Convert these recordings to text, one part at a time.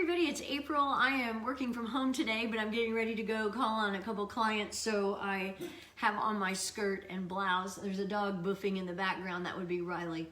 everybody, it's April. I am working from home today, but I'm getting ready to go call on a couple clients, so I have on my skirt and blouse. There's a dog boofing in the background. That would be Riley.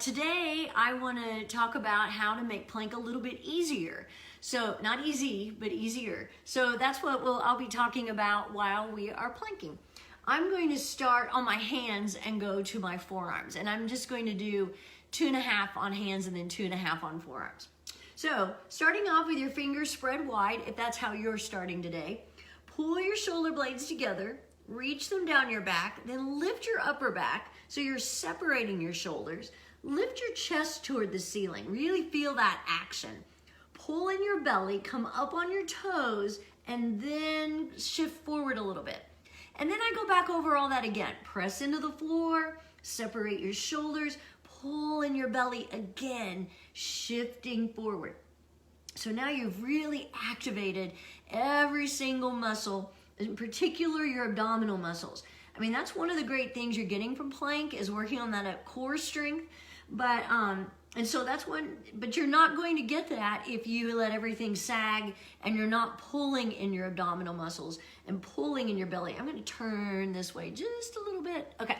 Today I want to talk about how to make plank a little bit easier. So not easy, but easier. So that's what I'll be talking about while we are planking. I'm going to start on my hands and go to my forearms, and I'm just going to do 2.5 on hands and then 2.5 on forearms. So starting off with your fingers spread wide, if that's how you're starting today, pull your shoulder blades together, reach them down your back, then lift your upper back so you're separating your shoulders. Lift your chest toward the ceiling. Really feel that action. Pull in your belly, come up on your toes, and then shift forward a little bit. And then I go back over all that again. Press into the floor, separate your shoulders, pull in your belly again, shifting forward. So now you've really activated every single muscle, in particular your abdominal muscles. I mean, that's one of the great things you're getting from plank is working on that core strength. But but you're not going to get that if you let everything sag and you're not pulling in your abdominal muscles and pulling in your belly. I'm going to turn this way just a little bit. Okay.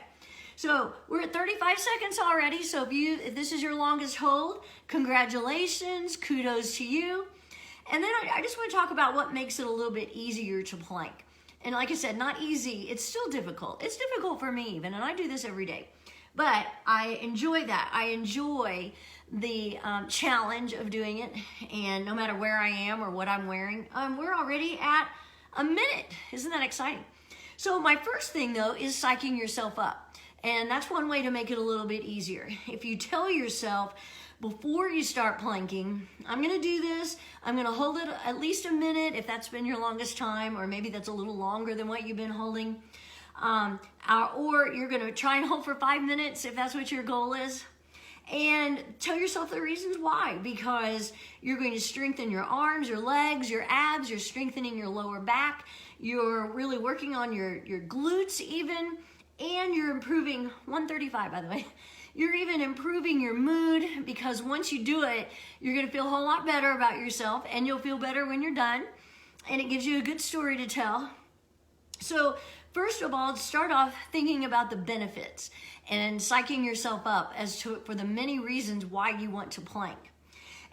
So we're at 35 seconds already. So if this is your longest hold, congratulations, kudos to you. And then I just want to talk about what makes it a little bit easier to plank. And like I said, not easy, it's still difficult. It's difficult for me even, and I do this every day. But I enjoy that. I enjoy the challenge of doing it. And no matter where I am or what I'm wearing, we're already at a minute. Isn't that exciting? So my first thing though is psyching yourself up. And that's one way to make it a little bit easier. If you tell yourself before you start planking, I'm gonna do this, I'm gonna hold it at least a minute if that's been your longest time, or maybe that's a little longer than what you've been holding. Or you're gonna try and hold for 5 minutes if that's what your goal is. And tell yourself the reasons why, because you're going to strengthen your arms, your legs, your abs, you're strengthening your lower back, you're really working on your glutes even, and you're improving, 135 by the way, you're even improving your mood, because once you do it, you're gonna feel a whole lot better about yourself, and you'll feel better when you're done, and it gives you a good story to tell. So first of all, start off thinking about the benefits and psyching yourself up for the many reasons why you want to plank.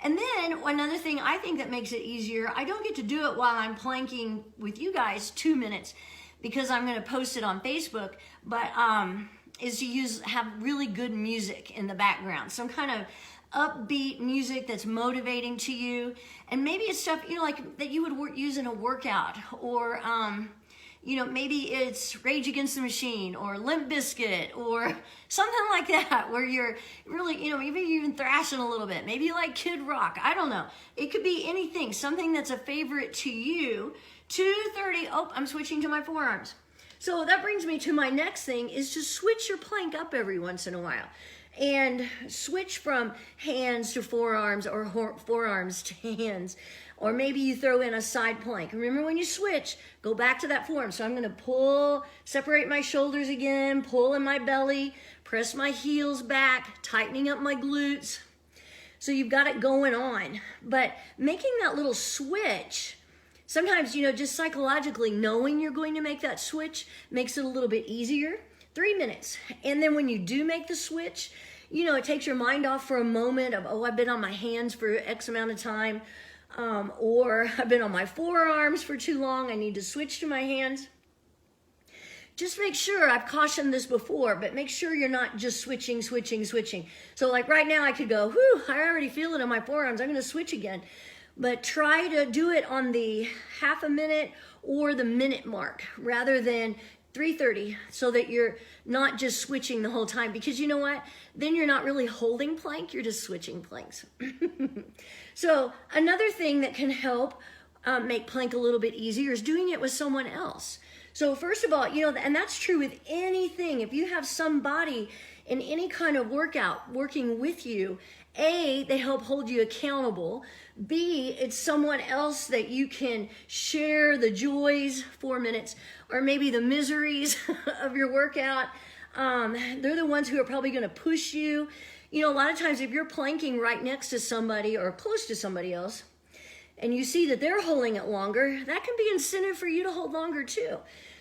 And then another thing I think that makes it easier, I don't get to do it while I'm planking with you guys 2 minutes, because I'm going to post it on Facebook, but is to have really good music in the background, some kind of upbeat music that's motivating to you, and maybe it's stuff like that you would use in a workout, or maybe it's Rage Against the Machine or Limp Bizkit or something like that, where you're really, maybe you're even thrashing a little bit. Maybe you like Kid Rock. I don't know. It could be anything, something that's a favorite to you. 2:30, oh, I'm switching to my forearms. So that brings me to my next thing, is to switch your plank up every once in a while. And switch from hands to forearms, or forearms to hands. Or maybe you throw in a side plank. Remember, when you switch, go back to that form. So I'm gonna pull, separate my shoulders again, pull in my belly, press my heels back, tightening up my glutes. So you've got it going on. But making that little switch, sometimes, just psychologically knowing you're going to make that switch makes it a little bit easier. 3 minutes. And then when you do make the switch, it takes your mind off for a moment of, oh, I've been on my hands for X amount of time, or I've been on my forearms for too long, I need to switch to my hands. Just make sure, I've cautioned this before, but make sure you're not just switching. So like right now I could go, whew, I already feel it on my forearms, I'm gonna switch again. But try to do it on the half a minute or the minute mark rather than 3:30, so that you're not just switching the whole time, because you know what? Then you're not really holding plank, you're just switching planks. So another thing that can help make plank a little bit easier is doing it with someone else. So first of all, and that's true with anything. If you have somebody in any kind of workout working with you, A, they help hold you accountable. B, it's someone else that you can share the joys, 4 minutes, or maybe the miseries of your workout. They're the ones who are probably going to push you. You know, a lot of times if you're planking right next to somebody or close to somebody else, and you see that they're holding it longer, that can be incentive for you to hold longer too.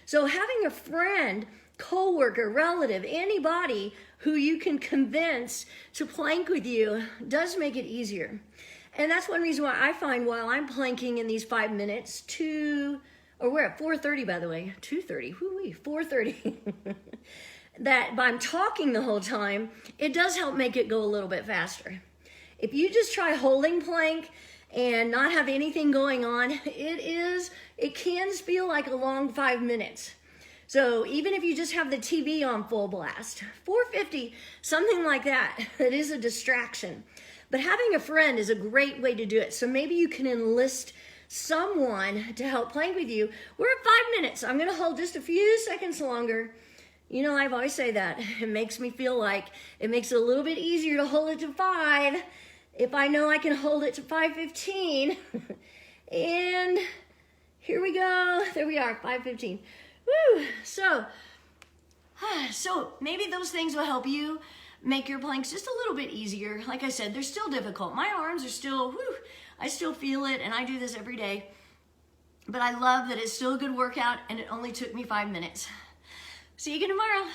So having a friend, coworker, relative, anybody who you can convince to plank with you does make it easier. And that's one reason why I find while I'm planking in these 5 minutes, we're at 4:30 by the way, 2:30, whoo-wee, 4:30. That I'm talking the whole time, it does help make it go a little bit faster. If you just try holding plank and not have anything going on, it can feel like a long 5 minutes. So even if you just have the TV on full blast, 450, something like that, it is a distraction. But having a friend is a great way to do it. So maybe you can enlist someone to help plank with you. We're at 5 minutes. I'm gonna hold just a few seconds longer. You know, I've always say that. It makes me feel like it makes it a little bit easier to hold it to 5. If I know I can hold it to 5:15, and here we go, there we are, 5:15. Woo! So maybe those things will help you make your planks just a little bit easier. Like I said, they're still difficult. My arms are still, I still feel it, and I do this every day. But I love that it's still a good workout, and it only took me 5 minutes. See you again tomorrow.